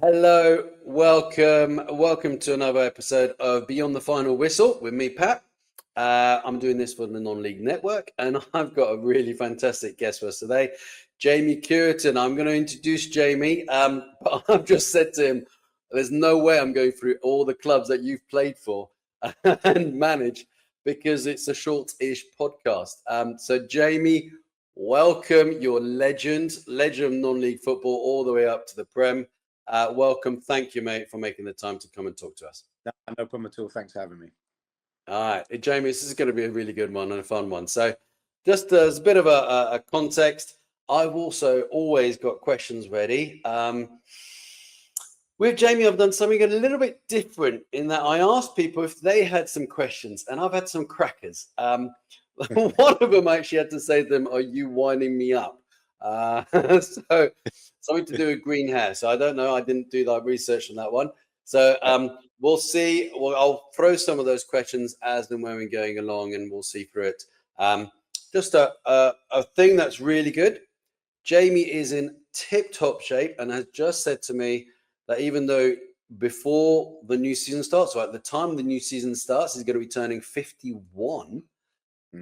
Hello, welcome to another episode of Beyond the Final Whistle with me, Pat. I'm doing this for the Non-League Network, and I've got a really fantastic guest for us today, Jamie Cureton. I'm going to introduce Jamie, but I've just said to him, there's no way I'm going through all the clubs that you've played for and managed because it's a short-ish podcast. So Jamie, welcome, you're legend of non-league football all the way up to the Prem. Welcome. Thank you, mate, for making the time to come and talk to us. No problem at all. Thanks for having me. All right, Jamie, this is going to be a really good one and a fun one. So just as a bit of a context, I've also always got questions ready. With Jamie, I've done something a little bit different in that I asked people if they had some questions, and I've had some crackers. One of them I actually had to say to them, "Are you winding me up?" So something to do with green hair. So I don't know. I didn't do that research on that one. So we'll see. Well, I'll throw some of those questions as and when we're going along, and we'll see through it. Just a thing that's really good. Jamie is in tip-top shape and has just said to me that even though before the new season starts, or at the time the new season starts, he's going to be turning 51.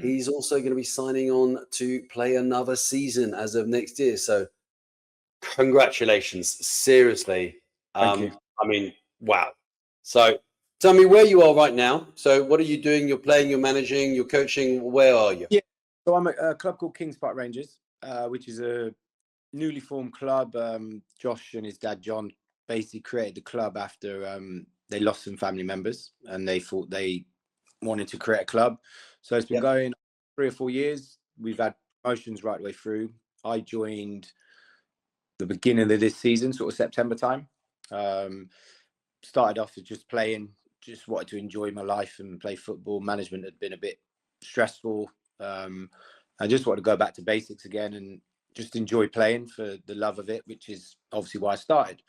He's also going to be signing on to play another season as of next year. So congratulations. Seriously. Thank you. I mean, wow. So tell me where you are right now. So what are you doing? You're playing, you're managing, you're coaching. Where are you? Yeah. So I'm at a club called Kings Park Rangers, which is a newly formed club. Josh and his dad, John, basically created the club after they lost some family members and they thought they wanted to create a club. So it's been going 3 or 4 years. We've had promotions right the way through. I joined the beginning of this season, sort of September time. Started off as just playing, just wanted to enjoy my life and play football. Management had been a bit stressful. I just wanted to go back to basics again and just enjoy playing for the love of it, which is obviously why I started.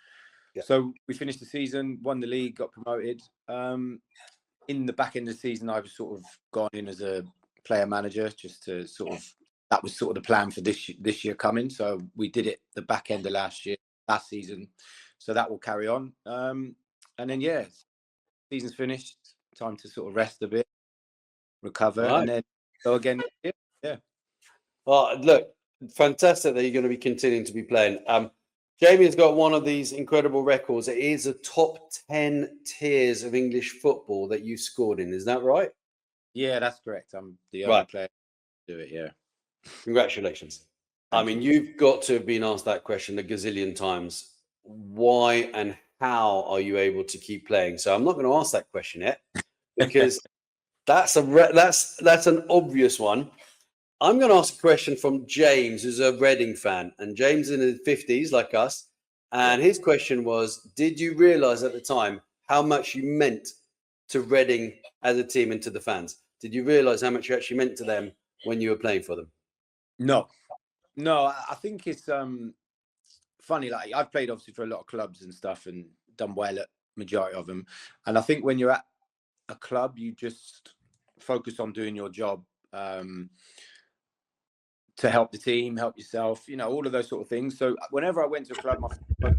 So we finished the season, won the league, got promoted. In the back end of the season, I was sort of gone in as a player manager, just to sort of, that was sort of the plan for this year coming. So we did it the back end of last season. So that will carry on. And then, season's finished, time to sort of rest a bit, recover, and then go again. Yeah. Well, look, fantastic that you're going to be continuing to be playing. Jamie has got one of these incredible records. It is a top 10 tiers of English football that you scored in. Is that right? Yeah, that's correct. I'm the only player to do it. Yeah. Congratulations. I mean, you've got to have been asked that question a gazillion times. Why and how are you able to keep playing? So I'm not going to ask that question yet because that's an obvious one. I'm going to ask a question from James, who's a Reading fan, and James in his 50s like us. And his question was, did you realize at the time how much you meant to Reading as a team and to the fans? Did you realize how much you actually meant to them when you were playing for them? No, I think it's funny. Like, I've played obviously for a lot of clubs and stuff and done well at majority of them. And I think when you're at a club, you just focus on doing your job to help the team, help yourself, all of those sort of things. So whenever I went to a club, I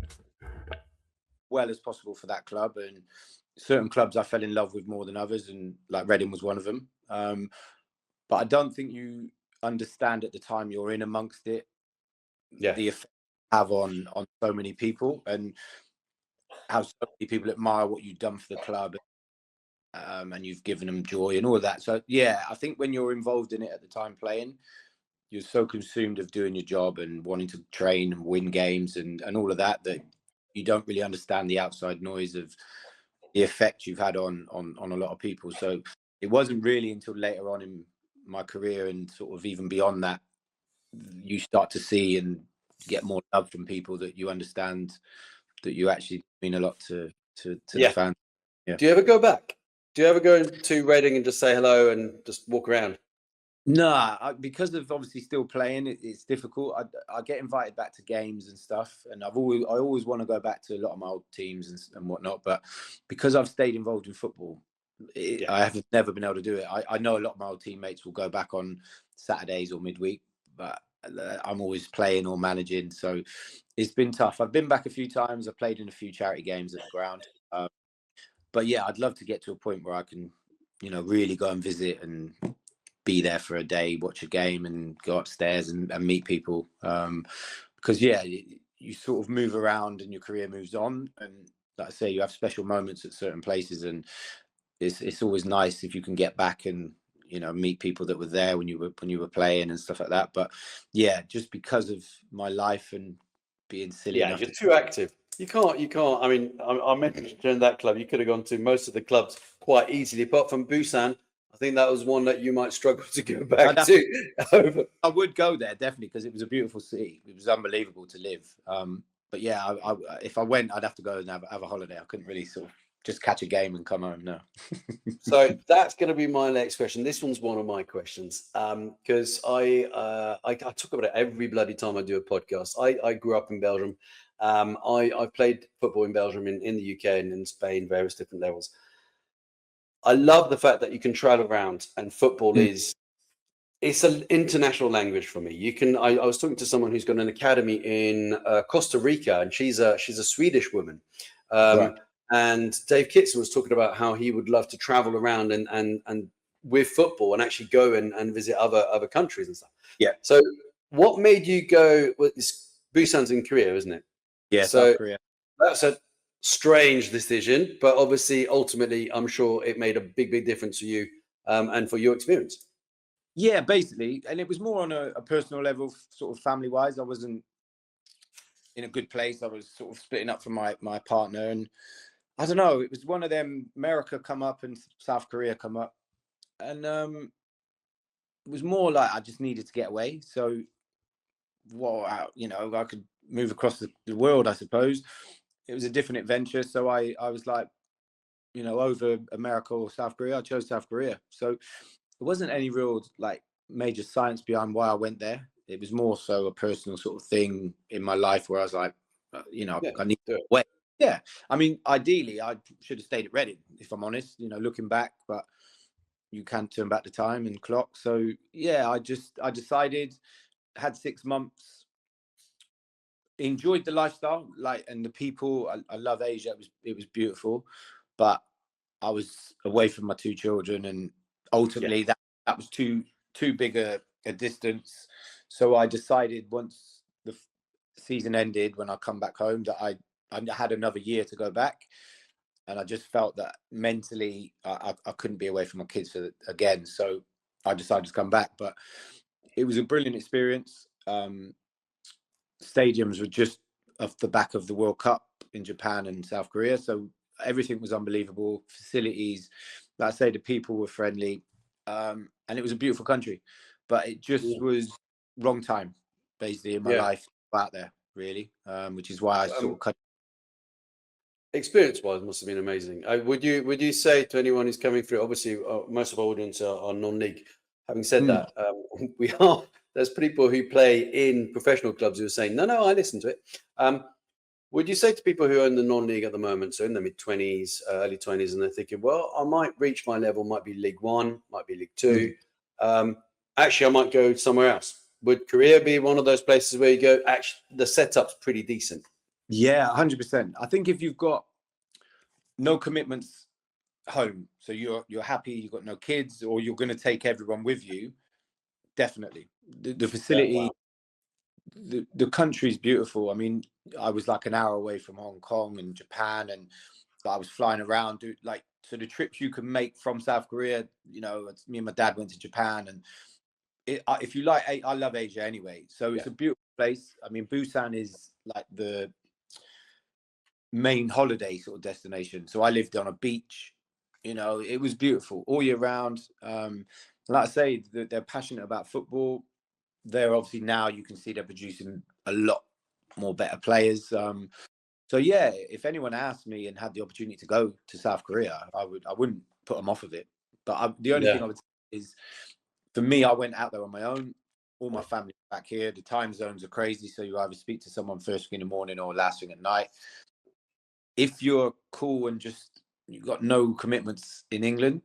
well as possible for that club, and certain clubs I fell in love with more than others, and like Reading was one of them. But I don't think you understand at the time you're in amongst it, the effect you have on so many people, and how so many people admire what you've done for the club, and you've given them joy and all of that. So I think when you're involved in it at the time playing, you're so consumed of doing your job and wanting to train and win games and all of that you don't really understand the outside noise of the effect you've had on a lot of people. So it wasn't really until later on in my career, and sort of even beyond that, you start to see and get more love from people that you understand that you actually mean a lot to the fans. Yeah. Do you ever go back? Do you ever go to Reading and just say hello and just walk around? No, because of obviously still playing, it's difficult. I get invited back to games and stuff, and I always want to go back to a lot of my old teams and whatnot. But because I've stayed involved in football, I have never been able to do it. I know a lot of my old teammates will go back on Saturdays or midweek, but I'm always playing or managing. So it's been tough. I've been back a few times. I've played in a few charity games at the ground. But yeah, I'd love to get to a point where I can, really go and visit and be there for a day, watch a game, and go upstairs and meet people. Because yeah, you sort of move around and your career moves on, and like I say, you have special moments at certain places, and it's always nice if you can get back and meet people that were there when you were playing and stuff like that. But yeah, just because of my life and being silly enough you're too active. You can't. I mean, I mentioned that club. You could have gone to most of the clubs quite easily, apart from Busan. I think that was one that you might struggle to go back to. I would go there definitely because it was a beautiful city. It was unbelievable to live. But yeah, if I went, I'd have to go and have a holiday. I couldn't really sort of just catch a game and come home. No. So that's going to be my next question. This one's one of my questions because I talk about it every bloody time I do a podcast. I grew up in Belgium. I played football in Belgium, in the UK, and in Spain, various different levels. I love the fact that you can travel around, and football it's an international language for me. I was talking to someone who's got an academy in Costa Rica, and she's a Swedish woman. Right. And Dave Kitson was talking about how he would love to travel around and with football and actually go and visit other countries and stuff. Yeah. So what made you go? Well, Busan's in Korea, isn't it? Yeah, So South Korea. That's a strange decision, but obviously, ultimately, I'm sure it made a big difference for you and for your experience. Yeah, basically, and it was more on a personal level, sort of family-wise. I wasn't in a good place. I was sort of splitting up from my partner, and I don't know. It was one of them. America come up and South Korea come up, and it was more like I just needed to get away. So, I could move across the world, I suppose. It was a different adventure. So I was like, over America or South Korea, I chose South Korea. So it wasn't any real like major science behind why I went there. It was more so a personal sort of thing in my life where I was like, I need to get away. Yeah. I mean, ideally, I should have stayed at Reading, if I'm honest, looking back, but you can't turn back the time and clock. So yeah, I decided, had 6 months, enjoyed the lifestyle, and the people. I love Asia. It was beautiful, but I was away from my 2 children, and ultimately that was too big a distance. So I decided once the season ended, when I come back home, that I had another year to go back, and I just felt that mentally I couldn't be away from my kids again. So I decided to come back, but it was a brilliant experience. Stadiums were just off the back of the World Cup in Japan and South Korea, so everything was unbelievable. Facilities, like I say, the people were friendly, and it was a beautiful country. But it just was wrong time, basically, in my life out there, really, which is why I sort of cut. Experience-wise, must have been amazing. Would you say to anyone who's coming through? Obviously, most of our audience are non-league. Having said that, there's people who play in professional clubs who are saying, no, I listen to it. Would you say to people who are in the non-league at the moment, so in the mid-20s, early 20s, and they're thinking, well, I might reach my level, might be League One, might be League Two. Actually, I might go somewhere else. Would Korea be one of those places where you go, actually, the setup's pretty decent? Yeah, 100%. I think if you've got no commitments home, so you're happy, you've got no kids, or you're going to take everyone with you, definitely. The facility, the country's beautiful. I mean, I was like an hour away from Hong Kong and Japan, and I was flying around. So the trips you can make from South Korea, me and my dad went to Japan, and if you like, I love Asia anyway. So it's a beautiful place. I mean, Busan is like the main holiday sort of destination. So I lived on a beach. It was beautiful all year round. Like I say, they're passionate about football. They're obviously, now you can see they're producing a lot more better players. So yeah, if anyone asked me and had the opportunity to go to South Korea, I wouldn't put them off of it. But the only thing I would say is, for me, I went out there on my own. All my family back here. The time zones are crazy, so you either speak to someone first thing in the morning or last thing at night. If you're cool and just you've got no commitments in England,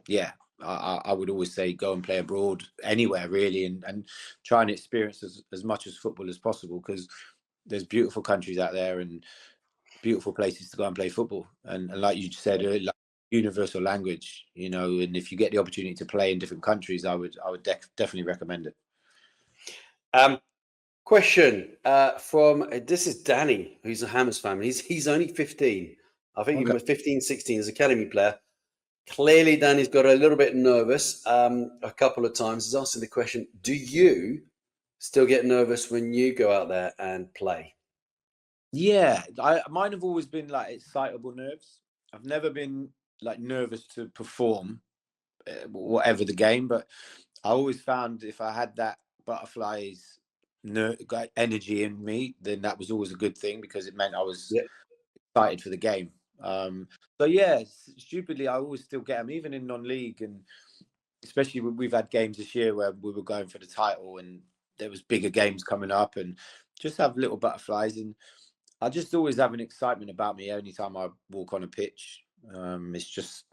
yeah, I would always say go and play abroad anywhere really, and try and experience as much as football as possible, because there's beautiful countries out there and beautiful places to go and play football. And like you said, like universal language, you know, and if you get the opportunity to play in different countries, I would definitely recommend it. Question from this is Danny, who's a Hammers fan. He's only 15. I think he was 15, 16 as academy player. Clearly, Danny's got a little bit nervous a couple of times. He's asking the question, do you still get nervous when you go out there and play? Yeah, mine have always been like excitable nerves. I've never been like nervous to perform, whatever the game, but I always found if I had that butterflies energy in me, then that was always a good thing, because it meant I was excited for the game. So yeah, stupidly, I always still get them, even in non-league, and especially we've had games this year where we were going for the title and there was bigger games coming up, and just have little butterflies. And I just always have an excitement about me anytime I walk on a pitch. It's just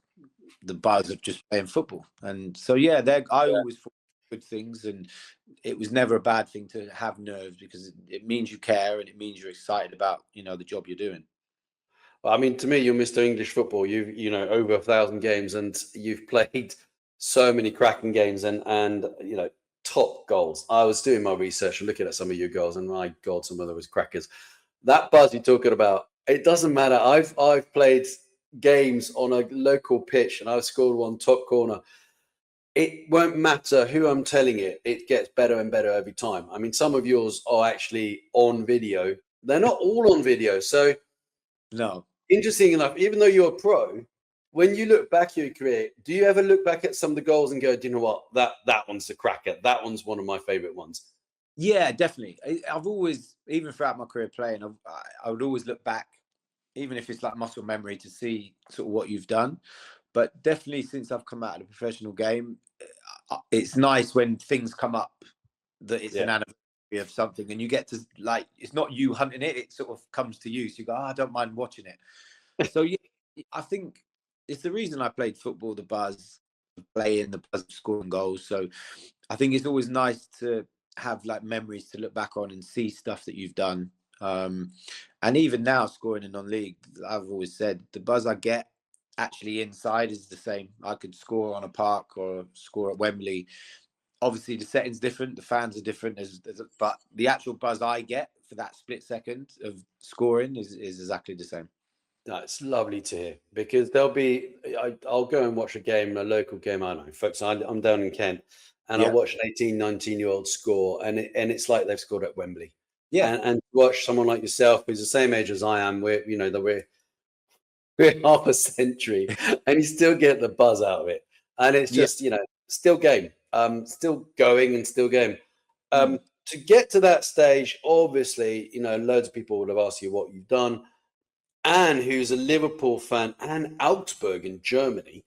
the buzz of just playing football. And so, yeah, I always thought good things, and it was never a bad thing to have nerves, because it means you care and it means you're excited about, you know, the job you're doing. I mean, to me, you're Mr. English football. You've, you know, over 1,000 games, and you've played so many cracking games and you know, top goals. I was doing my research and looking at some of your goals, and my God, some of them was crackers. That buzz you're talking about, it doesn't matter. I've played games on a local pitch and I've scored one top corner. It won't matter who I'm telling it. It gets better and better every time. I mean, some of yours are actually on video. They're not all on video. So no. Interesting enough, even though you're a pro, when you look back at your career, do you ever look back at some of the goals and go, do you know what? That one's a cracker. That one's one of my favorite ones. Yeah, definitely. I've always, even throughout my career playing, I would always look back, even if it's like muscle memory, to see sort of what you've done. But definitely since I've come out of the professional game, it's nice when things come up that it's an anniversary of something, and you get to, like, it's not you hunting it, it sort of comes to you. So you go, I don't mind watching it. So yeah, I think it's the reason I played football, the buzz of playing, the buzz of scoring goals. So I think it's always nice to have like memories to look back on and see stuff that you've done. And even now, scoring in non-league, I've always said the buzz I get actually inside is the same. I could score on a park or score at Wembley. Obviously, the setting's different, the fans are different, but the actual buzz I get for that split second of scoring is exactly the same. That's lovely to hear, because there'll be, I'll go and watch a game, a local game. I don't know, folks, I'm down in Kent, and I'll watch an 18, 19-year-old score, and it's like they've scored at Wembley. Yeah. And watch someone like yourself, who's the same age as I am, we're, you know, we're half a century, and you still get the buzz out of it. And it's just, you know, still game, still going and still game. To get to that stage, obviously, you know, loads of people would have asked you what you've done. Anne, who's a Liverpool fan, Anne Augsburg in Germany,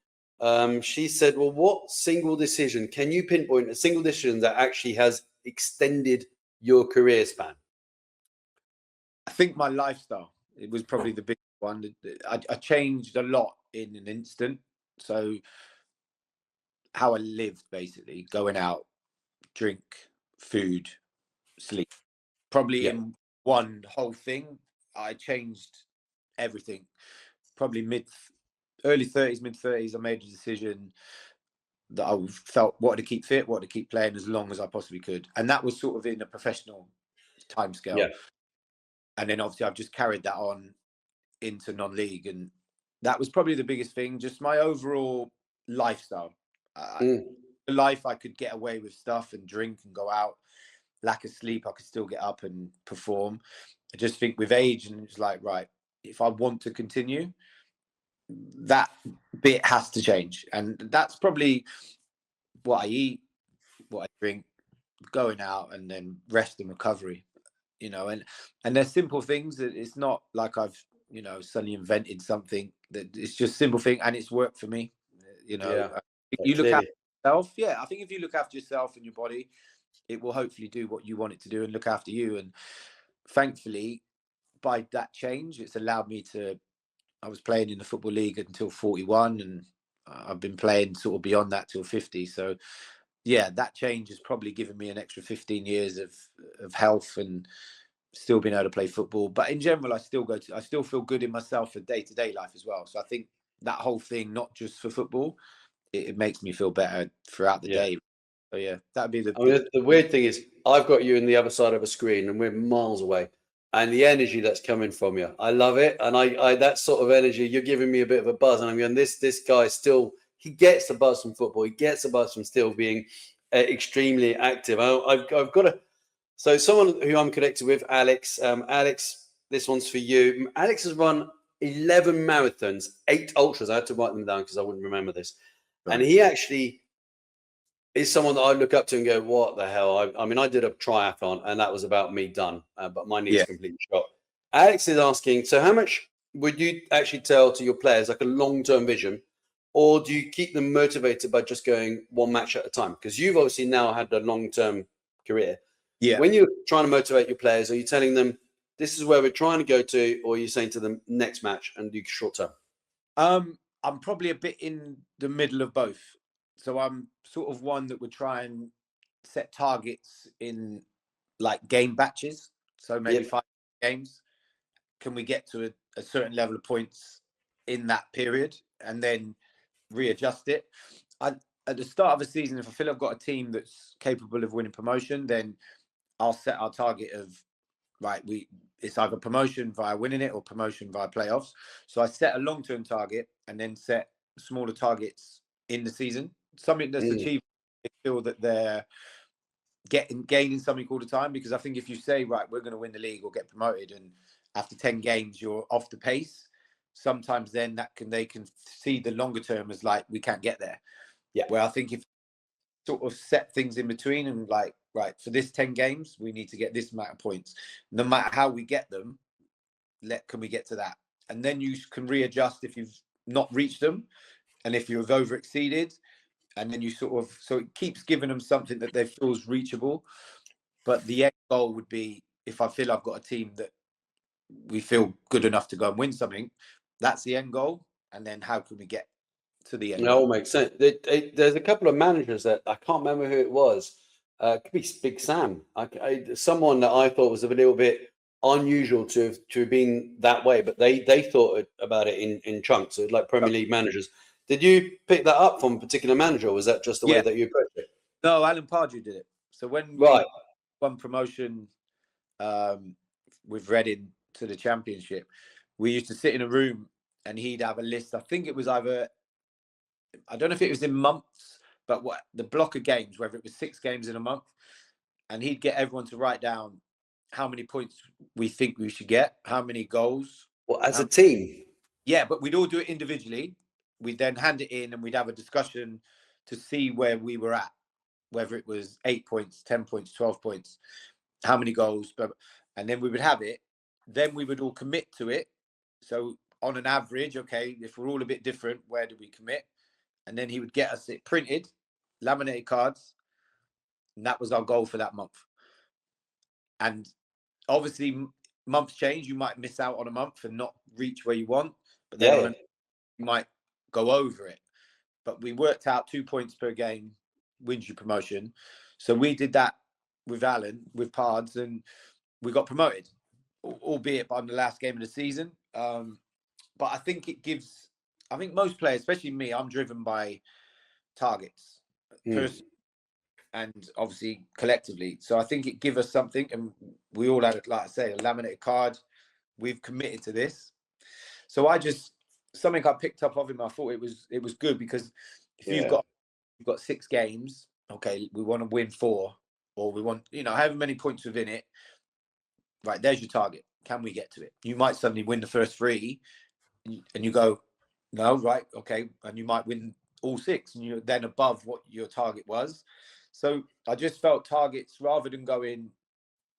she said, well, what single decision, can you pinpoint a single decision that actually has extended your career span? I think my lifestyle, it was probably the big one. I changed a lot in an instant. So how I lived, basically, going out, drink, food, sleep, probably in one whole thing, I changed everything. Probably early 30s, mid 30s, I made a decision that I felt wanted to keep fit, wanted to keep playing as long as I possibly could. And that was sort of in a professional timescale. And then obviously I've just carried that on into non-league, and that was probably the biggest thing. Just my overall lifestyle, the life I could get away with stuff and drink and go out, lack of sleep, I could still get up and perform. I just think with age, and it's like, right, if I want to continue, that bit has to change. And that's probably what I eat, what I drink, going out, and then rest and recovery, you know. And they're simple things. That it's not like I've, you know, suddenly invented something. That it's just simple thing, and it's worked for me, you know. You look after yourself. Yeah, I think if you look after yourself and your body, it will hopefully do what you want it to do and look after you. And thankfully, by that change, it's allowed me to, I was playing in the Football League until 41, and I've been playing sort of beyond that till 50. So yeah, that change has probably given me an extra 15 years of health and still being able to play football. But in general, I still feel good in myself for day-to-day life as well. So I think that whole thing, not just for football, it makes me feel better throughout the day. So yeah, that'd be I mean, the weird thing is, I've got you in the other side of a screen, and we're miles away. And the energy that's coming from you, I love it. And I that sort of energy, you're giving me a bit of a buzz. And I'm going, this guy still, he gets the buzz from football. He gets the buzz from still being extremely active. I've got to. So someone who I'm connected with, Alex. Alex, this one's for you. Alex has run 11 marathons, 8 ultras. I had to write them down because I wouldn't remember this. Right. And he actually is someone that I look up to and go, what the hell? I mean, I did a triathlon and that was about me done, but my knee's completely shot. Alex is asking, so how much would you actually tell to your players, like a long-term vision, or do you keep them motivated by just going one match at a time? Because you've obviously now had a long-term career. Yeah. When you're trying to motivate your players, are you telling them this is where we're trying to go to, or are you saying to them next match and do short-term? I'm probably a bit in the middle of both. So I'm sort of one that would try and set targets in like game batches. So maybe 5 games. Can we get to a certain level of points in that period and then readjust it? At the start of a season, if I feel I've got a team that's capable of winning promotion, then I'll set our target of, right, it's either promotion via winning it or promotion via playoffs. So I set a long-term target and then set smaller targets in the season, something that's achievable. They feel that they're gaining something all the time, because I think if you say, right, we're going to win the league or get promoted, and after 10 games you're off the pace, sometimes then they can see the longer term as like, we can't get there. Where I think if sort of set things in between and like, right, for this 10 games we need to get this amount of points, no matter how we get them, can we get to that? And then you can readjust if you've not reached them and if you've over exceeded, and then you sort of, so it keeps giving them something that they feel is reachable. But the end goal would be, if I feel I've got a team that we feel good enough to go and win something, that's the end goal. And then how can we get to the end It goal? all makes sense. There's a couple of managers that I can't remember who it was. It could be Big Sam. Someone that I thought was a little bit unusual to have been that way, but they thought about it in chunks, so like Premier League managers. Did you pick that up from a particular manager, or was that just the way that you approached it? No, Alan Pardew did it. So when we won promotion with Reading to the Championship, we used to sit in a room and he'd have a list. I think it was either, I don't know if it was in months, but what the block of games, whether it was 6 games in a month, and he'd get everyone to write down how many points we think we should get, how many goals. Well, as a team? Yeah, but we'd all do it individually. We'd then hand it in and we'd have a discussion to see where we were at, whether it was 8 points, 10 points, 12 points, how many goals, and then we would have it. Then we would all commit to it. So on an average, okay, if we're all a bit different, where do we commit? And then he would get us it printed, laminated cards, and that was our goal for that month. And obviously, months change. You might miss out on a month and not reach where you want, but then you might go over it. But we worked out 2 points per game wins you promotion. So we did that with Alan, with Pards, and we got promoted, albeit on the last game of the season. But I think it gives, I think most players, especially me, I'm driven by targets, and obviously collectively. So I think it gives us something, and we all had, like I say, a laminated card. We've committed to this. So something I picked up of him, I thought it was good, because if you've got 6 games, okay, we want to win 4, or we want, however many points within it, right, there's your target. Can we get to it? You might suddenly win the first 3 and you go, no, right, okay, and you might win all 6 and you're then above what your target was. So I just felt targets, rather than going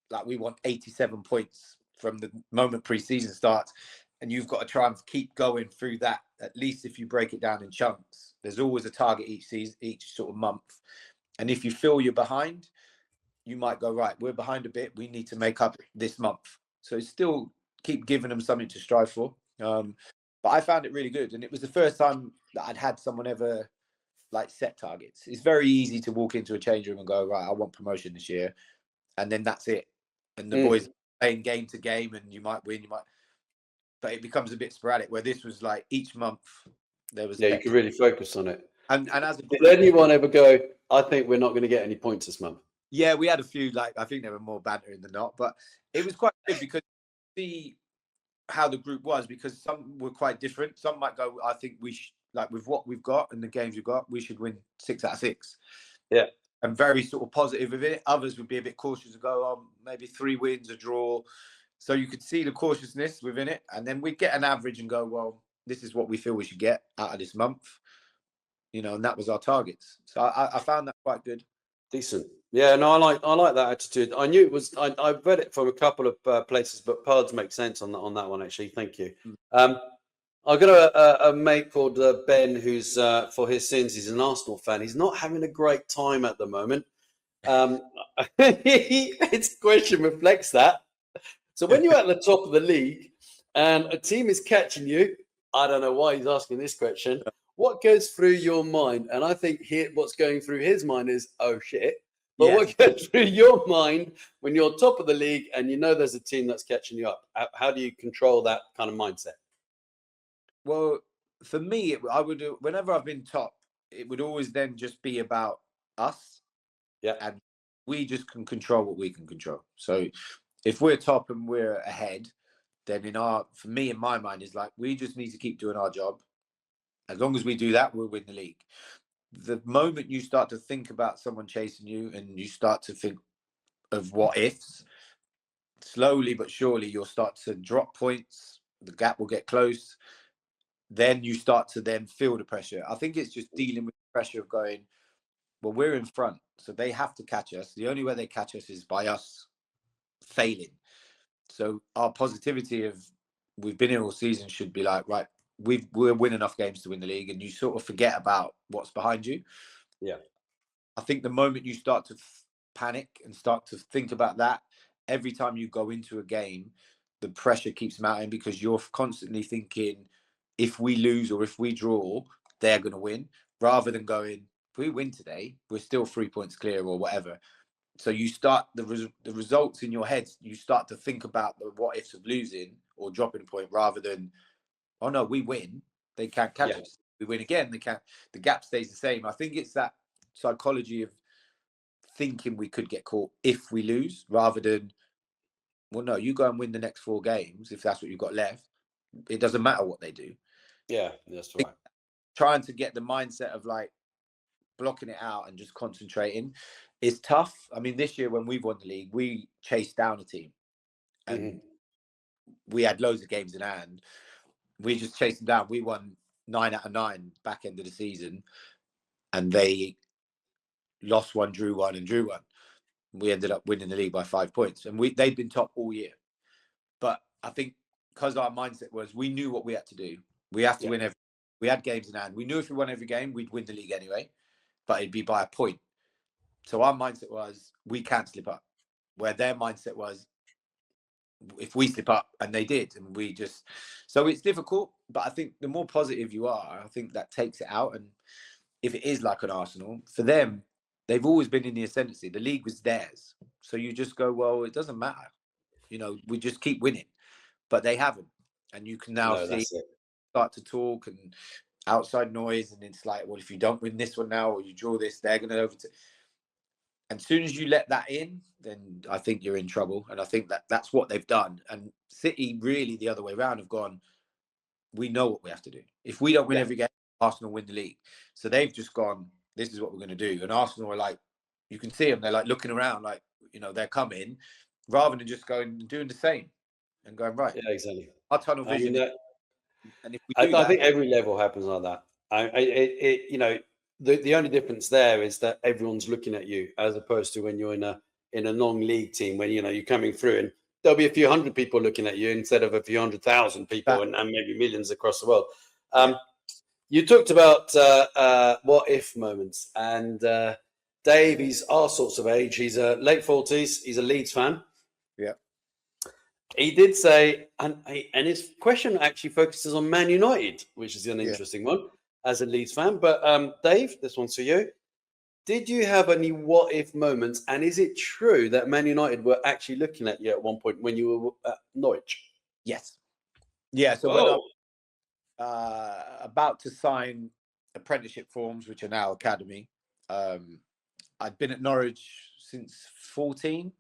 like we want 87 points from the moment pre-season starts, and you've got to try and keep going through that. At least if you break it down in chunks, there's always a target each season, each sort of month. And if you feel you're behind, you might go, right, we're behind a bit, we need to make up this month. So still keep giving them something to strive for. But I found it really good, and it was the first time that I'd had someone ever like set targets. It's very easy to walk into a change room and go, right, I want promotion this year, and then that's it. And the boys playing game to game, and you might win, but it becomes a bit sporadic. Where this was like each month there was. Yeah, you could really focus on it. And as a group, did anyone ever go, I think we're not going to get any points this month? Yeah, we had a few. Like I think there were more bantering than not, but it was quite good because see how the group was, because some were quite different. Some might go, I think we should, like with what we've got and the games we've got, we should win 6 out of 6. Yeah. And very sort of positive with it. Others would be a bit cautious and go, oh, maybe 3 wins, a draw. So you could see the cautiousness within it. And then we'd get an average and go, well, this is what we feel we should get out of this month. And that was our targets. So I found that quite good. Decent. Yeah, no, I like that attitude. I knew it was. I read it from a couple of places, but Pards makes sense on that one actually. Thank you. I've got a mate called Ben who's for his sins he's an Arsenal fan. He's not having a great time at the moment. His question reflects that. So when you're at the top of the league and a team is catching you, I don't know why he's asking this question. What goes through your mind? And I think what's going through his mind is, oh shit. But what goes through your mind when you're top of the league and you know there's a team that's catching you up? How do you control that kind of mindset? Well, for me, I would, whenever I've been top, it would always then just be about us. Yeah. And we just can control what we can control. So if we're top and we're ahead, then for me, in my mind, is like, we just need to keep doing our job. As long as we do that, we'll win the league. The moment you start to think about someone chasing you and you start to think of what ifs, slowly but surely you'll start to drop points. The gap will get close. Then you start to then feel the pressure. I think it's just dealing with the pressure of going, well, we're in front, so they have to catch us. The only way they catch us is by us failing. So our positivity of we've been here all season should be like, right, we'll win enough games to win the league, and you sort of forget about what's behind you. Yeah. I think the moment you start to panic and start to think about that, every time you go into a game, the pressure keeps mounting because you're constantly thinking, if we lose or if we draw, they're going to win, rather than going, if we win today, we're still 3 points clear or whatever. So you start the results in your head, you start to think about the what ifs of losing or dropping a point, rather than, oh no, we win, they can't catch us. We win again, they can't. The gap stays the same. I think it's that psychology of thinking we could get caught if we lose, rather than, well, no, you go and win the next 4 games if that's what you've got left. It doesn't matter what they do. Yeah, that's right. Trying to get the mindset of like blocking it out and just concentrating is tough. I mean, this year when we've won the league, we chased down a team and we had loads of games in hand. We just chased them down. We won 9 out of 9 back end of the season, and they lost 1, drew 1, and drew 1. We ended up winning the league by 5 points, and they'd been top all year. But I think because our mindset was, we knew what we had to do. We have to win every. We had games in hand. We knew if we won every game, we'd win the league anyway, but it'd be by a point. So our mindset was, we can't slip up. Where their mindset was, if we slip up, and they did, and we just. So it's difficult, but I think the more positive you are, I think that takes it out. And if it is like an Arsenal, for them, they've always been in the ascendancy. The league was theirs. So you just go, well, it doesn't matter. We just keep winning. But they haven't. And you can now start to talk and outside noise. And it's like, well, if you don't win this one now, or you draw this, they're going to overtake. And as soon as you let that in, then I think you're in trouble. And I think that's what they've done. And City, really the other way around, have gone, we know what we have to do. If we don't win every game, Arsenal win the league. So they've just gone, this is what we're going to do. And Arsenal are like, you can see them, they're like looking around like, they're coming, rather than just going and doing the same and going, right. Yeah, exactly. Our tunnel vision. And if we do I think every level happens like that. The only difference there is that everyone's looking at you, as opposed to when you're in a non-league team, when you're coming through, and there'll be a few hundred people looking at you instead of a few 100,000 people, and maybe millions across the world. You talked about what if moments, and Dave, he's our sorts of age. He's late 40s. He's a Leeds fan. Yeah. He did say, and his question actually focuses on Man United, which is an interesting one as a Leeds fan. But Dave, this one's for you. Did you have any what if moments? And is it true that Man United were actually looking at you at one point when you were at Norwich? Yes. Yeah. So when I was about to sign apprenticeship forms, which are now academy, I'd been at Norwich since 14.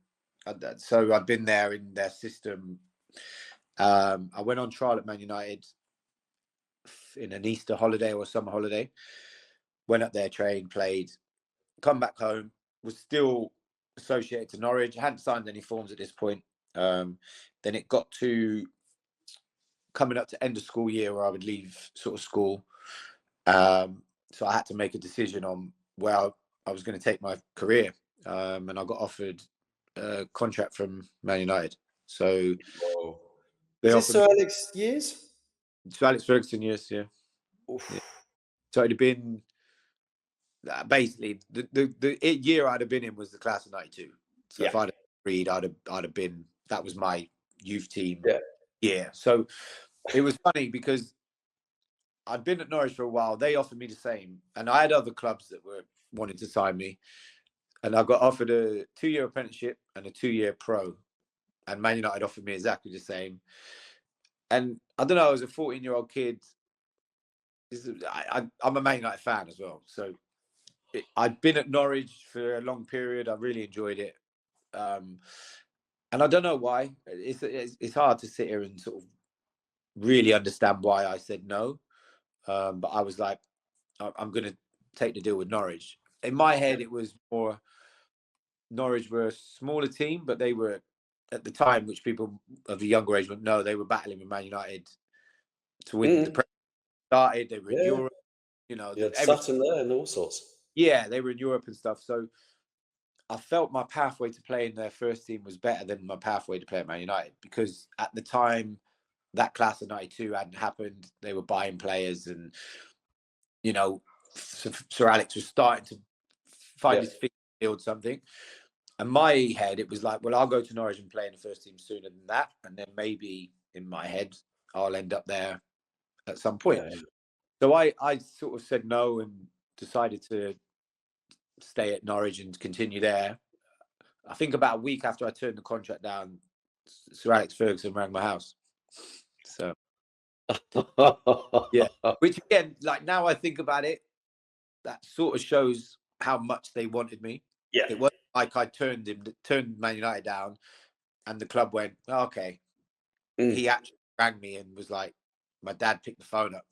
So I'd been there in their system. I went on trial at Man United in an Easter holiday or a summer holiday. Went up there, trained, played, come back home, was still associated to Norwich. I hadn't signed any forms at this point. Then it got to coming up to end of school year where I would leave sort of school. So I had to make a decision on where I was going to take my career. And I got offered a contract from Man United. So they is this offered Sir Alex years? So Alex Ferguson, yes, yeah. So it'd have been basically the year I'd have been in was the class of '92. So if I'd have agreed, I'd have been, that was my youth team. Yeah. So it was funny because I'd been at Norwich for a while. They offered me the same, and I had other clubs that were wanting to sign me, and I got offered a 2-year apprenticeship and a 2-year pro, and Man United offered me exactly the same. And I don't know, as a 14-year-old kid, I'm a Man United fan as well. So I'd been at Norwich for a long period. I really enjoyed it. And I don't know why. It's hard to sit here and sort of really understand why I said no. But I was like, I'm going to take the deal with Norwich. In my head, it was more Norwich were a smaller team, but they were at the time, which people of the younger age wouldn't know, they were battling with Man United to win the Premier League. Started, they were in Europe, you know. You had Sutton there and all sorts. Yeah, they were in Europe and stuff. So I felt my pathway to play in their first team was better than my pathway to play at Man United, because at the time, that class of '92 hadn't happened. They were buying players, and you know, Sir Alex was starting to find his feet, build something. And my head, it was like, well, I'll go to Norwich and play in the first team sooner than that, and then maybe in my head, I'll end up there at some point. So I sort of said no and decided to stay at Norwich and continue there. I think about a week after I turned the contract down, Sir Alex Ferguson rang my house. So yeah, which again, like now I think about it, that sort of shows how much they wanted me. Yeah, it wasn't like I turned Man United down, and the club went, oh, okay. He actually rang me and was like, my dad picked the phone up,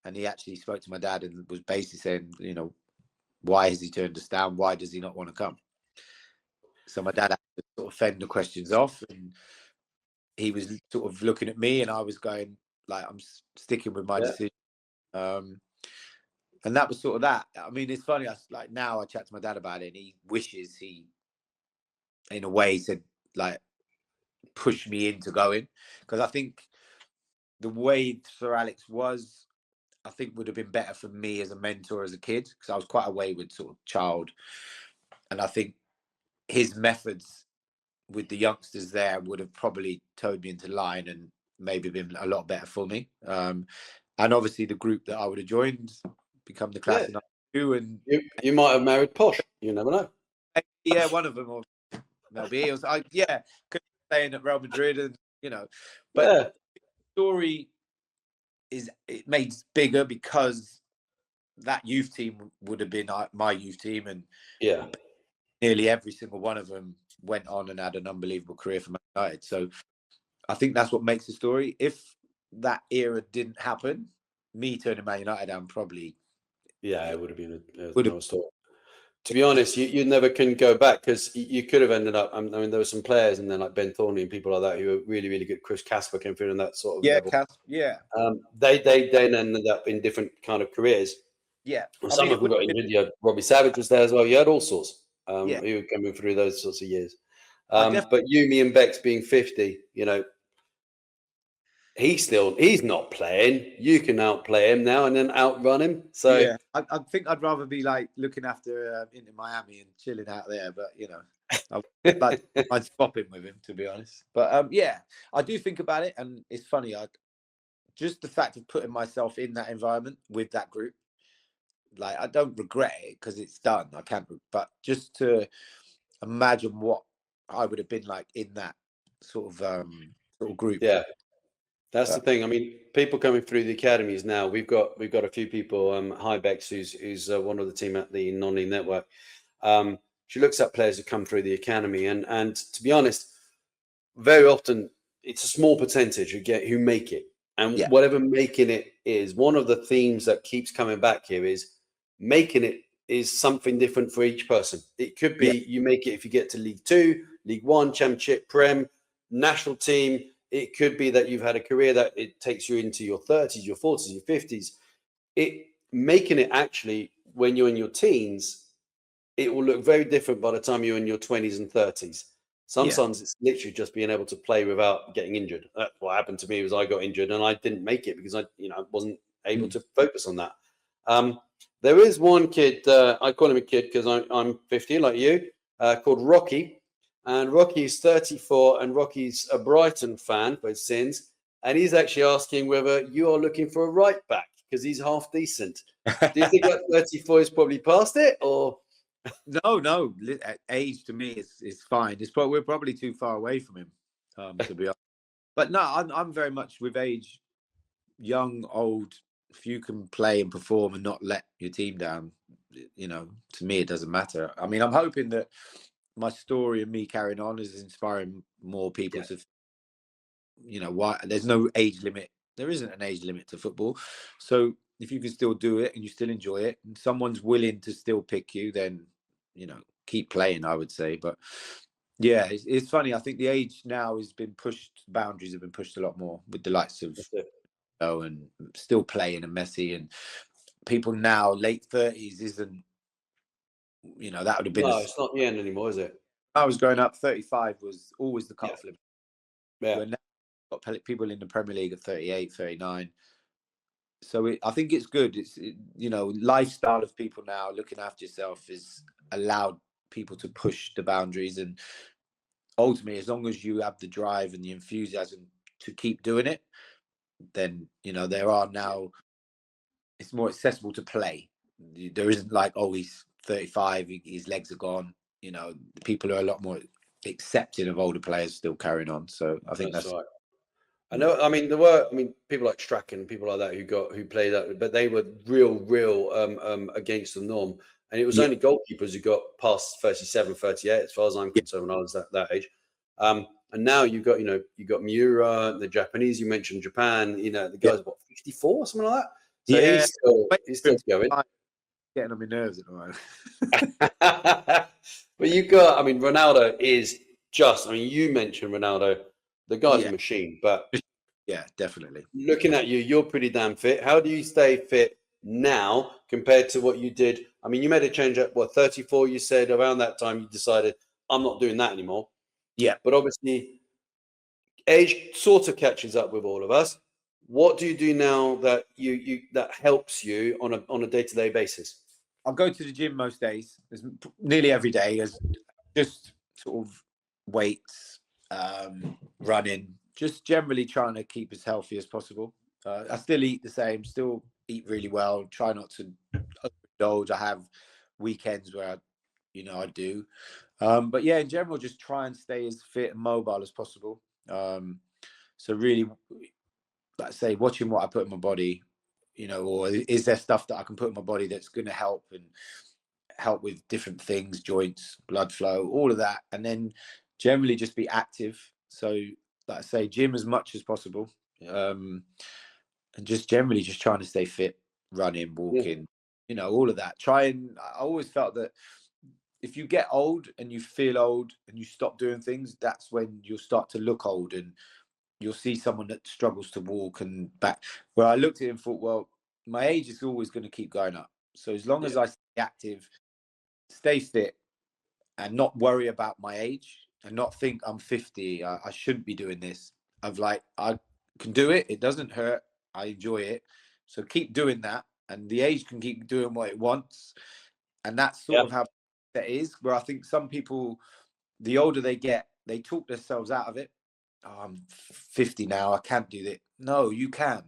and he actually spoke to my dad and was basically saying, you know, why has he turned us down? Why does he not want to come? So my dad had to sort of fend the questions off, and he was sort of looking at me, and I was going like, I'm sticking with my decision. And that was sort of that. I mean, it's funny. Like now I chat to my dad about it, and he wishes he, in a way, said like, push me into going, because I think the way Sir Alex was, I think would have been better for me as a mentor as a kid, because I was quite a wayward sort of child, and I think his methods with the youngsters there would have probably towed me into line and maybe been a lot better for me. And obviously the group that I would have joined become the class of '92, and you might have married Posh. You never know. Yeah, one of them, or maybe it was. Could staying at Real Madrid, and you know, but the story is it made bigger because that youth team would have been my youth team, and nearly every single one of them went on and had an unbelievable career for Man United. So I think that's what makes the story. If that era didn't happen, me turning Man United down probably. Yeah, it would have been a story. To be honest, you never can go back, because you could have ended up. I mean, there were some players in there like Ben Thorney and people like that who were really, really good. Chris Casper came through in that sort of level. They then ended up in different kind of careers. Yeah, some of them got injured. You had Robbie Savage was there as well. You had all sorts who were coming through those sorts of years. But me and Bex being 50, you know, he's not playing. You can outplay him now and then outrun him. So I think I'd rather be like looking after Inter Miami and chilling out there. But you know, I'd swap him with him, to be honest. But yeah, I do think about it, and it's funny. Just the fact of putting myself in that environment with that group, like I don't regret it because it's done. I can't, but just to imagine what I would have been like in that sort of group. Yeah. That's the But thing. I mean, people coming through the academies now. We've got a few people. Bex, who's one of the team at the non-league network. She looks at players who come through the academy, and to be honest, very often it's a small percentage who make it. And yeah, whatever making it is, one of the themes that keeps coming back here is making it is something different for each person. It could be yeah, you make it if you get to League Two, League One, Championship, Prem, national team. It could be that you've had a career that it takes you into your 30s, your 40s, your 50s. It making it actually when you're in your teens, it will look very different by the time you're in your 20s and 30s. yeah. Sometimes it's literally just being able to play without getting injured. That's what happened to me was I got injured and I didn't make it because I wasn't able to focus on that. There is one kid, I call him a kid because I'm 50 like you, called Rocky. And Rocky's 34 and Rocky's a Brighton fan by sins. And he's actually asking whether you are looking for a right back because he's half decent. Do you think at 34 he's probably past it or? No. Age to me is fine. We're probably too far away from him, to be honest. But no, I'm very much with age, young, old. If you can play and perform and not let your team down, to me it doesn't matter. I mean, I'm hoping that my story and me carrying on is inspiring more people to, why there's no age limit. There isn't an age limit to football. So if you can still do it and you still enjoy it and someone's willing to still pick you, then, keep playing, I would say. But yeah, it's funny. I think the age now has been pushed, boundaries have been pushed a lot more with the likes of and still playing and Messi and people now, late 30s isn't, that would have been No, it's not the end anymore, is it? I was growing up, 35 was always the cut-off limit. Yeah. Where now got people in the Premier League at 38, 39. So I think it's good. It's, lifestyle of people now looking after yourself is allowed people to push the boundaries. And ultimately, as long as you have the drive and the enthusiasm to keep doing it, then, there are now, it's more accessible to play. There isn't like, oh, he's 35, his legs are gone. People are a lot more accepting of older players still carrying on. So I think that's right. I know. I mean, there were. I mean, people like Strachan, people like that who played that, but they were real against the norm. And it was only goalkeepers who got past 37, 38, as far as I'm concerned, when I was that age. And now you've got, you got Miura, the Japanese. You mentioned Japan. The guy's what 54 or something like that. So he's still going. Getting on my nerves at the moment. But you got. I mean, Ronaldo is just. I mean, you mentioned Ronaldo. The guy's a machine, but. Yeah, definitely. Looking at you, you're pretty damn fit. How do you stay fit now compared to what you did? I mean, you made a change at 34, you said around that time you decided, I'm not doing that anymore. Yeah. But obviously, age sort of catches up with all of us. What do you do now that that helps you on a day-to-day basis? I'll go to the gym most days, nearly every day, as just sort of weights, running, just generally trying to keep as healthy as possible. I still eat the same, still eat really well, try not to overindulge. I have weekends where I do. But yeah, in general, just try and stay as fit and mobile as possible. So really, like I say, watching what I put in my body, or is there stuff that I can put in my body that's going to help with different things, joints, blood flow, all of that. And then generally just be active. So like I say, gym as much as possible. And just generally just trying to stay fit, running, walking, all of that. I always felt that if you get old and you feel old and you stop doing things, that's when you'll start to look old and you'll see someone that struggles to walk and back. Where I looked at it and thought, well, my age is always going to keep going up. So as long as I stay active, stay fit, and not worry about my age and not think I'm 50, I shouldn't be doing this. I can do it. It doesn't hurt. I enjoy it. So keep doing that. And the age can keep doing what it wants. And that's sort of how that is, where I think some people the older they get, they talk themselves out of it. Oh, I'm 50 now, I can't do that. No, you can.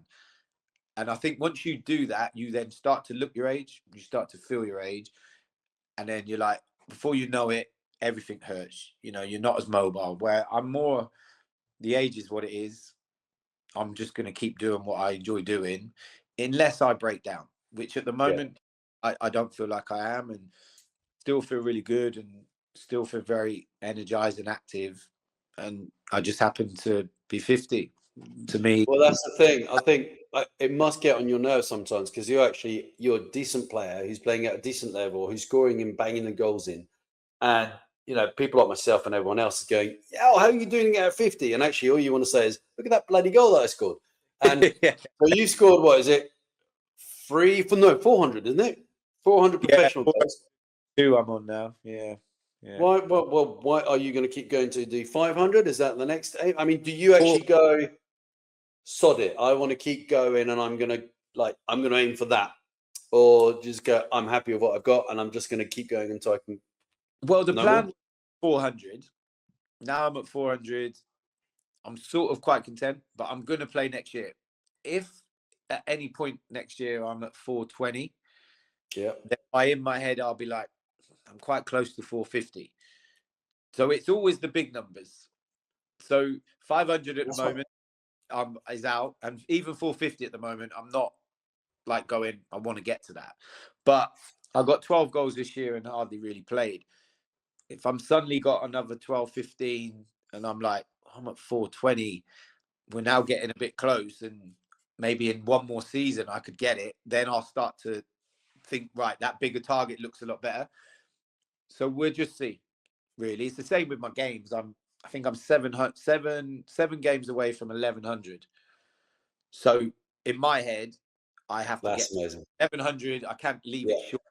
And I think once you do that, you then start to look your age, you start to feel your age. And then you're like, before you know it, everything hurts. You know, you're not as mobile. Where I'm more, the age is what it is. I'm just going to keep doing what I enjoy doing, unless I break down, which at the moment, I don't feel like I am, and still feel really good and still feel very energized and active. And I just happen to be 50. To me, Well, that's the thing. I think it must get on your nerves sometimes because you're a decent player who's playing at a decent level, who's scoring and banging the goals in, and people like myself and everyone else is going, "Yeah, how are you doing it at 50?" And actually, all you want to say is, "Look at that bloody goal that I scored." And yeah, so you scored, what is it? 400, isn't it? 400 professional goals. 2 I'm on now. Yeah, yeah. Why? Well, why are you going to keep going to do 500? Is that the next aim? I mean, do you actually go, sod it, I want to keep going, and I'm gonna aim for that, or just go, I'm happy with what I've got, and I'm just gonna keep going until I can. Well, the No plan more? was 400. Now I'm at 400. I'm sort of quite content, but I'm going to play next year. If at any point next year I'm at 420, Yeah. then in my head I'll be like, I'm quite close to 450. So it's always the big numbers. So 500 at the moment is out, and even 450 at the moment, I'm not like going, I want to get to that. But I got 12 goals this year and hardly really played. If I'm suddenly got another 12, 15, and I'm like, I'm at 420, we're now getting a bit close, and maybe in one more season I could get it, then I'll start to think, right, that bigger target looks a lot better. So we'll just see. Really, it's the same with my games. I think I'm seven games away from 1100. So in my head, I have to That's get to amazing. 1100. I can't leave it short.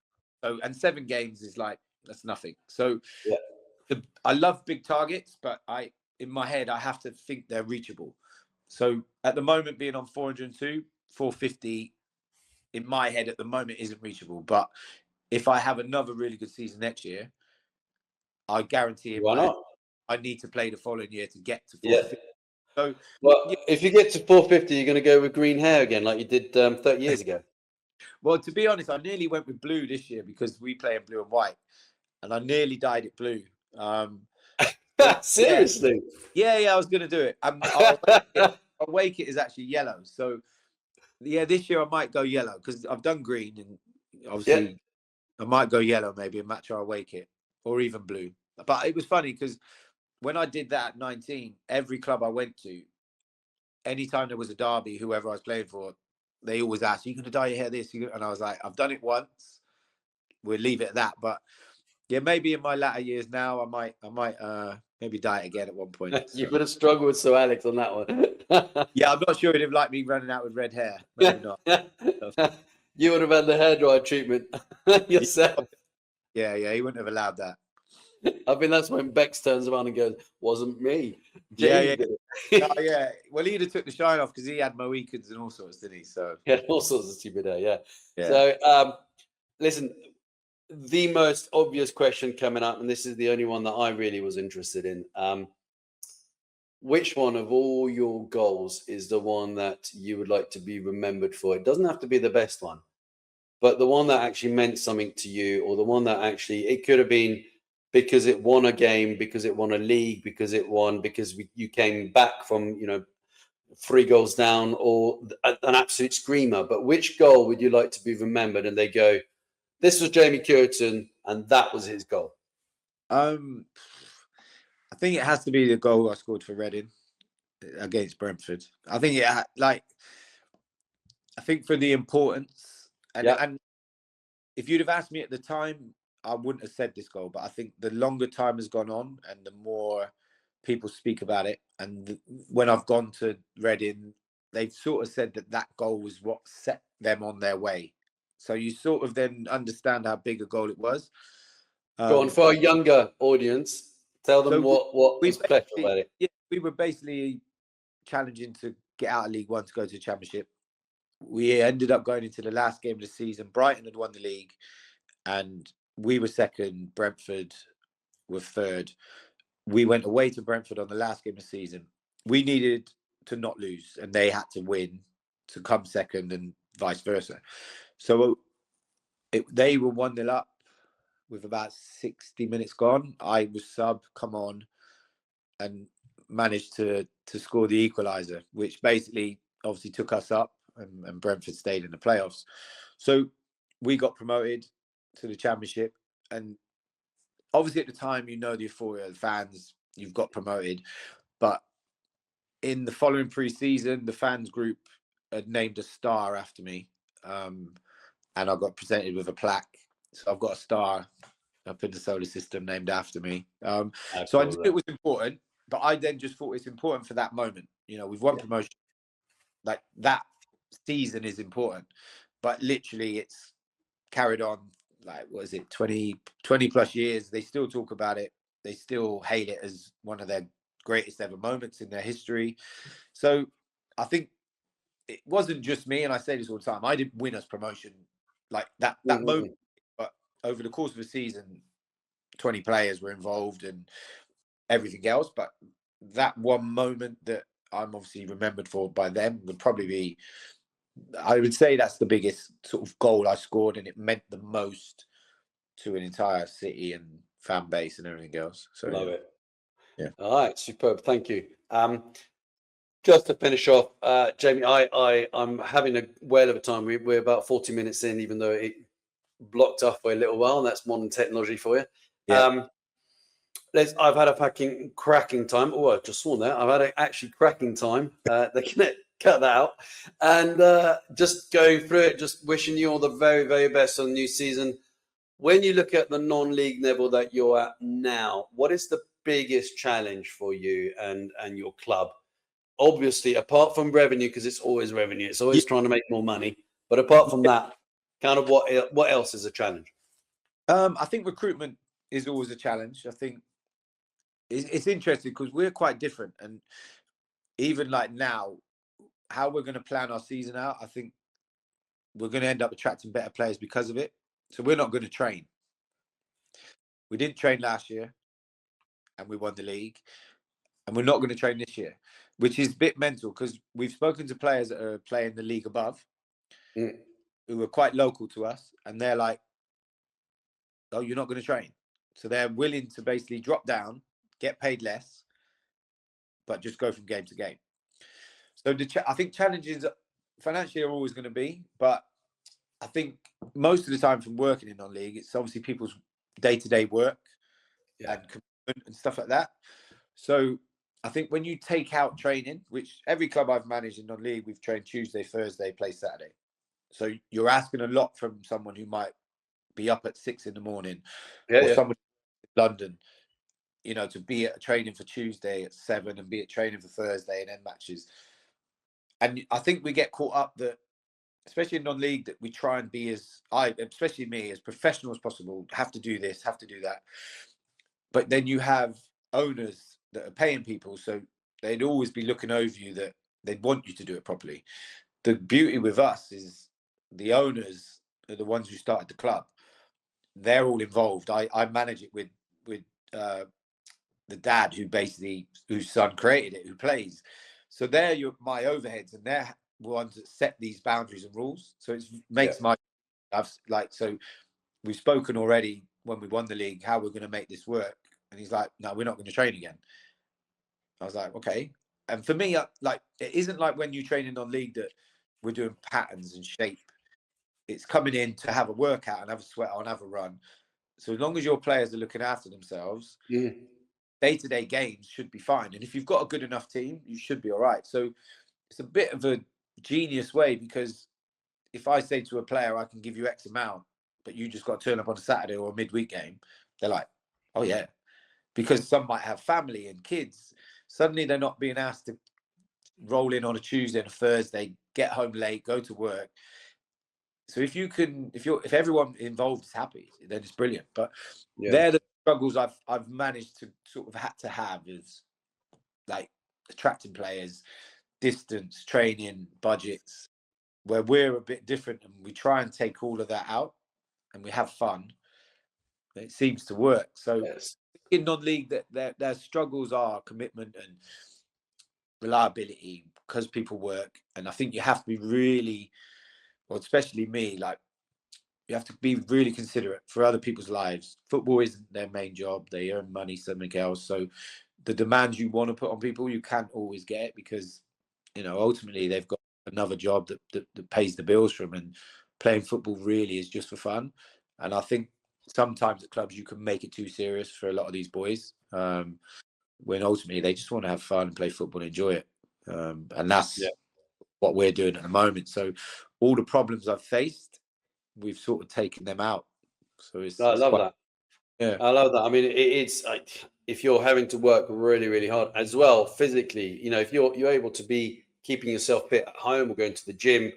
So, and 7 games is like, that's nothing. So Yeah. I love big targets, but in my head, I have to think they're reachable. So at the moment, being on 402, 450, in my head at the moment isn't reachable. But if I have another really good season next year, I guarantee in Why my head, not? I need to play the following year to get to Yeah. 450. So, Well, yeah. if you get to 450, you're going to go with green hair again, like you did 30 years ago. Well, to be honest, I nearly went with blue this year because we play in blue and white, and I nearly dyed it blue. Seriously? Yeah, I was going to do it. I'll wake it is actually yellow. So, yeah, this year I might go yellow because I've done green, and obviously I might go yellow maybe and match our wake it, or even blue. But it was funny because when I did that at 19, every club I went to, anytime there was a derby, whoever I was playing for, they always asked, "Are you going to dye your hair this?" And I was like, "I've done it once. We'll leave it at that." But yeah, maybe in my latter years now, I might maybe dye it again at one point. You So. would have struggled with Sir Alex on that one. Yeah, I'm not sure he'd have liked me running out with red hair. Maybe not. You would have had the hairdryer treatment yourself. Yeah, he wouldn't have allowed that. I think that's when Bex turns around and goes, "Wasn't me. Yeah. Jamie did it." Oh, yeah. Well, he'd have took the shine off because he had Mohicans and all sorts, didn't he? So Yeah, all sorts of stupid hair. Yeah. yeah. So, listen, the most obvious question coming up, and this is the only one that I really was interested in. Which one of all your goals is the one that you would like to be remembered for? It doesn't have to be the best one, but the one that actually meant something to you, or the one that actually, it could have been because it won a game, because it won a league, because you came back from 3 goals down, or an absolute screamer. But which goal would you like to be remembered? And they go, "This was Jamie Cureton, and that was his goal." I think it has to be the goal I scored for Reading against Brentford. I think I think for the importance and if you'd have asked me at the time, I wouldn't have said this goal. But I think the longer time has gone on and the more people speak about it, and when I've gone to Reading, they've sort of said that goal was what set them on their way. So you sort of then understand how big a goal it was. Go on, for a younger audience, tell them what was special about it. Yeah, we were basically challenging to get out of League One to go to the Championship. We ended up going into the last game of the season. Brighton had won the league, and we were second. Brentford were third. we went away to Brentford on the last game of the season. We needed to not lose, and they had to win to come second, and vice versa. So they were 1-0 up with about 60 minutes gone. I was sub, come on, and managed to score the equaliser, which basically obviously took us up, and Brentford stayed in the playoffs. So we got promoted to the Championship, and obviously at the time, you know, the euphoria of the fans, you've got promoted. But in the following pre-season, the fans group had named a star after me, and I got presented with a plaque. So I've got a star up in the solar system named after me. So I knew it was important, but I then just thought it's important for that moment. You know, we've won promotion. Like, that season is important, but literally it's carried on, like, what is it, 20 plus years. They still talk about it. They still hate it as one of their greatest ever moments in their history. So I think it wasn't just me, and I say this all the time, I didn't win us promotion like that moment, but over the course of the season, 20 players were involved and everything else. But that one moment that I'm obviously remembered for by them would probably be, I would say that's the biggest sort of goal I scored, and it meant the most to an entire city and fan base and everything else. So Love it. Yeah. All right, superb. Thank you. Just to finish off, Jamie, I'm having a whale of a time. We're about 40 minutes in, even though it blocked off for a little while, and that's modern technology for you. Yeah. I've had a fucking cracking time. Oh, I just sworn that. I've had an actually cracking time. They can cut that out. And just going through it, just wishing you all the very, very best on the new season. When you look at the non-league level that you're at now, what is the biggest challenge for you and your club? Obviously, apart from revenue, because it's always revenue, it's always trying to make more money. But apart from that, kind of what else is a challenge? I think recruitment is always a challenge. I think it's interesting because we're quite different, and even like now, how we're going to plan our season out, I think we're going to end up attracting better players because of it. So we're not going to train. We didn't train last year, and we won the league, and we're not going to train this year, which is a bit mental because we've spoken to players that are playing the league above, who are quite local to us, and they're like, "Oh, you're not going to train." So they're willing to basically drop down, get paid less, but just go from game to game. So I think challenges financially are always going to be, but I think most of the time from working in non-league, it's obviously people's day-to-day work and commitment and stuff like that. So I think when you take out training, which every club I've managed in non-league, we've trained Tuesday, Thursday, play Saturday. So you're asking a lot from someone who might be up at 6 a.m, or someone in London, you know, to be at training for Tuesday at 7 and be at training for Thursday and then matches. And I think we get caught up that, especially in non-league, that we try and be especially me, as professional as possible, have to do this, have to do that. But then you have owners that are paying people, so they'd always be looking over you, that they'd want you to do it properly. The beauty with us is the owners are the ones who started the club. They're all involved. I manage it with the dad whose son created it, who plays. So they're my overheads, and they're the ones that set these boundaries and rules. So it makes so we've spoken already when we won the league how we're going to make this work, and he's like, no, we're not going to train again. I was like, okay. And for me, like, it isn't like when you train in non-league that we're doing patterns and shape. It's coming in to have a workout and have a sweat on, have a run. So as long as your players are looking after themselves, day-to-day games should be fine. And if you've got a good enough team, you should be all right. So it's a bit of a genius way, because if I say to a player, I can give you X amount, but you just got to turn up on a Saturday or a midweek game, they're like, oh yeah. Because some might have family and kids. Suddenly they're not being asked to roll in on a Tuesday and a Thursday, get home late, go to work. So if everyone involved is happy, then it's brilliant. But they're the struggles I've managed to sort of had to have, is like attracting players, distance, training, budgets, where we're a bit different, and we try and take all of that out and we have fun. It seems to work. So in non-league that their struggles are commitment and reliability because people work, and I think you have to be really, well, especially me, like you have to be really considerate for other people's lives. Football isn't their main job; they earn money something else. So the demands you want to put on people, you can't always get it because ultimately they've got another job that pays the bills for them, and playing football really is just for fun. And I think sometimes at clubs you can make it too serious for a lot of these boys. When ultimately they just want to have fun and play football and enjoy it. And that's what we're doing at the moment. So all the problems I've faced, we've sort of taken them out. So I it's love quite, that. yeah. I love that. I mean, it's like if you're having to work really, really hard as well physically, if you're able to be keeping yourself fit at home or going to the gym,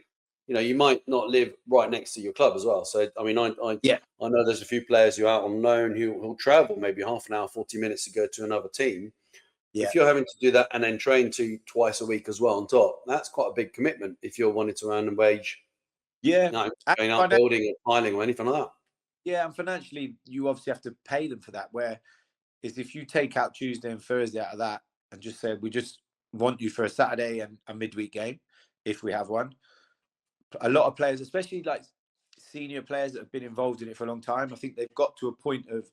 you might not live right next to your club as well. So I mean, Yeah. I know there's a few players who are out on loan who'll travel maybe half an hour, 40 minutes to go to another team. Yeah. If you're having to do that and then train twice a week as well on top, that's quite a big commitment if you're wanting to earn a wage, Yeah. going out building or piling or anything like that. Yeah. And financially, you obviously have to pay them for that. Where is if you take out Tuesday and Thursday out of that and just say, we just want you for a Saturday and a midweek game, if we have one. A lot of players, especially like senior players that have been involved in it for a long time, I think they've got to a point of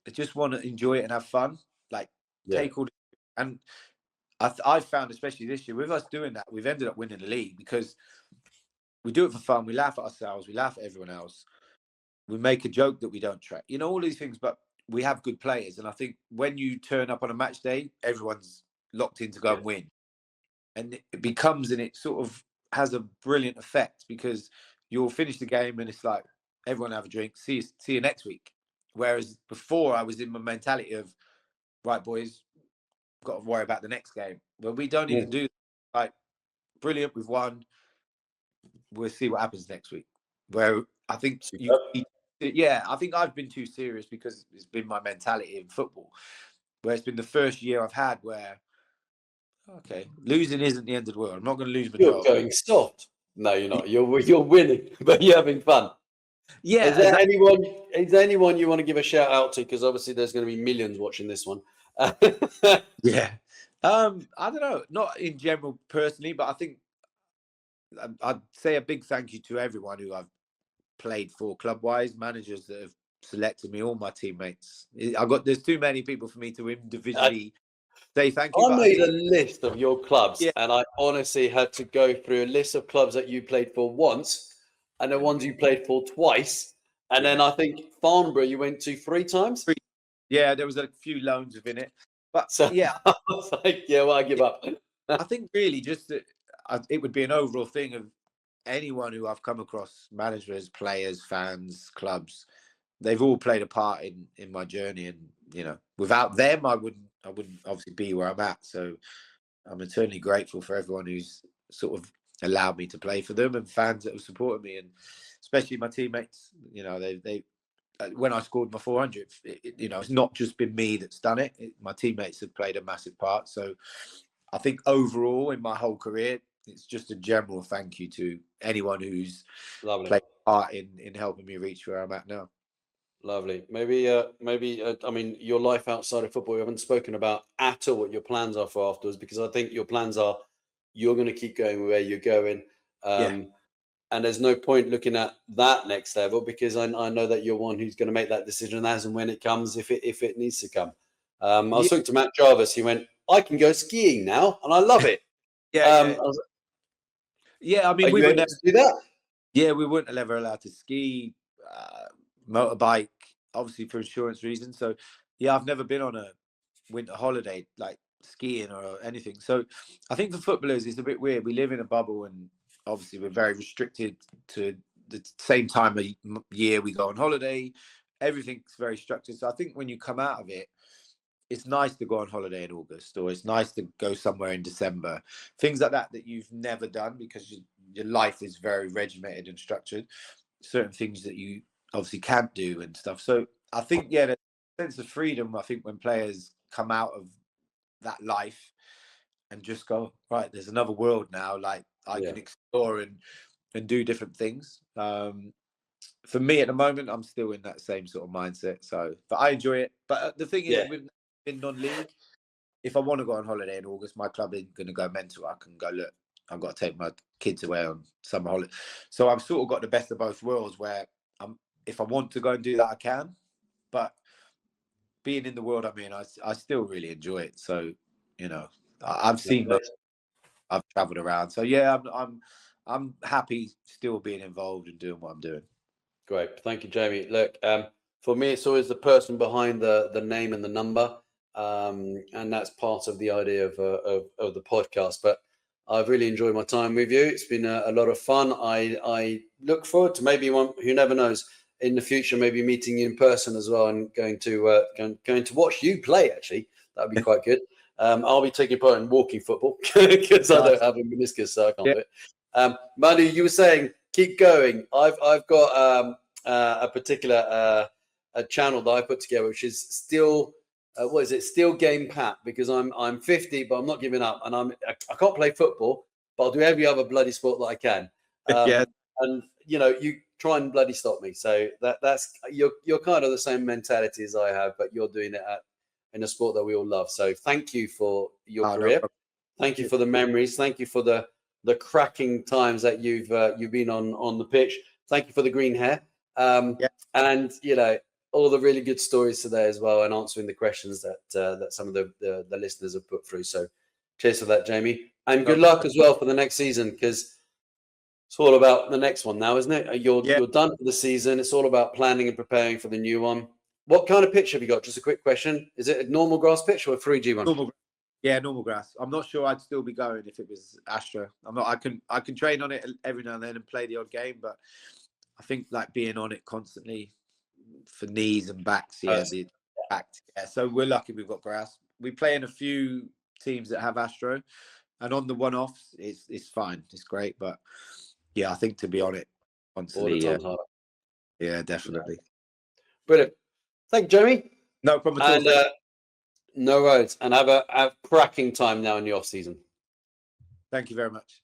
they just want to enjoy it and have fun. Like take all and I've found, especially this year, with us doing that, we've ended up winning the league because we do it for fun. We laugh at ourselves. We laugh at everyone else. We make a joke that we don't track. All these things, but we have good players. And I think when you turn up on a match day, everyone's locked in to go and win. And it becomes, and it sort of has a brilliant effect because you'll finish the game and it's like, everyone have a drink, see you next week. Whereas before I was in my mentality of, right, boys, got to worry about the next game. But we don't even do that. Like, brilliant, we've won. We'll see what happens next week. Where I think I think I've been too serious because it's been my mentality in football. Where it's been the first year I've had where, okay, losing isn't the end of the world. I'm not going to lose my You're job. going soft. No, you're not. You're winning, but you're having fun. Yeah. Is there anyone? Is there anyone you want to give a shout out to? Because obviously there's going to be millions watching this one. Yeah. I don't know. Not in general personally, but I think I'd say a big thank you to everyone who I've played for club-wise, managers that have selected me, all my teammates. There's too many people for me to individually say thank you. I But I made think, a list of your clubs, yeah, and I honestly had to go through a list of clubs that you played for once, and the ones you played for twice, and yeah, then I think Farnborough you went to 3 times. yeah, there was a few loans within it, but So yeah, I was like, yeah, well, I give up. I think really just that it would be an overall thing of anyone who I've come across, managers, players, fans, clubs. They've all played a part in my journey, and without them, I wouldn't obviously be where I'm at. So I'm eternally grateful for everyone who's sort of allowed me to play for them, and fans that have supported me, and especially my teammates. They when I scored my 400, it's not just been me that's done it. My teammates have played a massive part. So I think overall in my whole career, it's just a general thank you to anyone who's Lovely. played a part in helping me reach where I'm at now. Lovely. Maybe, I mean, your life outside of football, we haven't spoken about at all what your plans are for afterwards, because I think your plans are you're going to keep going where you're going. Yeah. And there's no point looking at that next level because I know that you're one who's going to make that decision as and when it comes, if it needs to come. I was talking to Matt Jarvis. He went, I can go skiing now, and I love it. Yeah, I yeah. was, Yeah, I mean, are you able to do that? yeah, we weren't ever allowed to ski, motorbike, obviously for insurance reasons. So, yeah, I've never been on a winter holiday like skiing or anything. So, I think for footballers, it's a bit weird. We live in a bubble, and obviously we're very restricted to the same time of year we go on holiday. Everything's very structured. So, I think when you come out of it, it's nice to go on holiday in August, or it's nice to go somewhere in December, things like that you've never done because your life is very regimented and structured. Certain things that you obviously can't do and stuff. So I think, yeah, the sense of freedom, I think when players come out of that life and just go, right, there's another world now, like I Yeah. can explore and do different things. for me at the moment, I'm still in that same sort of mindset. So, but I enjoy it. But the thing is, Yeah. with in non-league, if I want to go on holiday in August, my club isn't going to go mental. I can go, look, I've got to take my kids away on summer holiday. So I've sort of got the best of both worlds where if I want to go and do that, I can. But being in the world I'm in, I still really enjoy it. So, you know, I've seen most, I've traveled around. So yeah, I'm happy still being involved and doing what I'm doing. Great. Thank you, Jamie. Look, for me, it's always the person behind the name and the number. And that's part of the idea of the podcast. But I've really enjoyed my time with you. It's been a lot of fun. I look forward to maybe one, who never knows, in the future, maybe meeting you in person as well, and going to watch you play. Actually, that would be quite good. I'll be taking part in walking football because I don't have a meniscus, so I can't do it. Manu, you were saying keep going. I've got a particular a channel that I put together, which is still. What is it? Still Game Pat, because I'm 50, but I'm not giving up, and I can't play football, but I'll do every other bloody sport that I can. And you know, you try and bloody stop me. So that's you're kind of the same mentality as I have, but you're doing it in a sport that we all love. So thank you for your career. No, thank you for the memories. Thank you for the cracking times that you've been on the pitch. Thank you for the green hair. And you know, all the really good stories today as well, and answering the questions that some of the listeners have put through. So cheers for that, Jamie. And good luck as well for the next season, because it's all about the next one now, isn't it? You're done for the season. It's all about planning and preparing for the new one. What kind of pitch have you got? Just a quick question. Is it a normal grass pitch or a 3G one? Normal grass. I'm not sure I'd still be going if it was Astro. I'm not. I can train on it every now and then and play the odd game, but I think like being on it constantly for knees and backs, the back. Yeah, so we're lucky we've got grass. We play in a few teams that have Astro, and on the one-offs, it's fine, it's great. But yeah, I think to be on it constantly, yeah, definitely. Brilliant. Thank you, Jamie. No problem at all. And no roads. And have a cracking time now in the off season. Thank you very much.